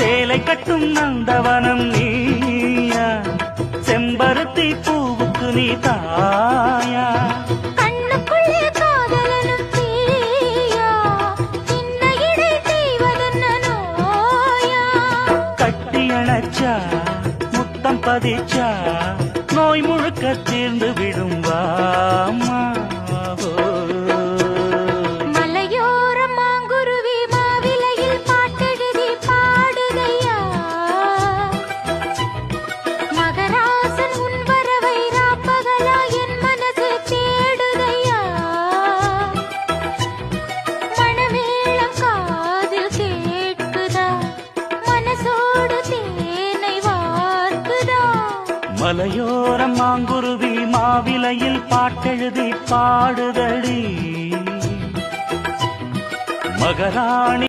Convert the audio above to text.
சேலை கட்டும் நந்தவனம் நீயா, செம்பருத்தி பூவுக்கு நீ தாயா, கண்ணுக்குள்ளே காதலனும் தீயா, சின்ன இடை செய்வதென்ன நோயா, கட்டி அணைச்சா முத்தம் பதிச்சா நோய் முழுக்க தீர்ந்து விடும் வாமா. மலையோரம் மாங்குருவி மாவிலையில் பாட்டெழுதி பாடுதையா, மகராசன் உன் வரவை ராப்பகலா என் மனசு தேடுதையா, மணமேளம் காதில் கேட்குதா, மனசோடு தேனை வார்க்குதா. மலையோரம் மாங்குருவி மாவிலையில் பாட்டெழுதி பாடுதடி மகராணி.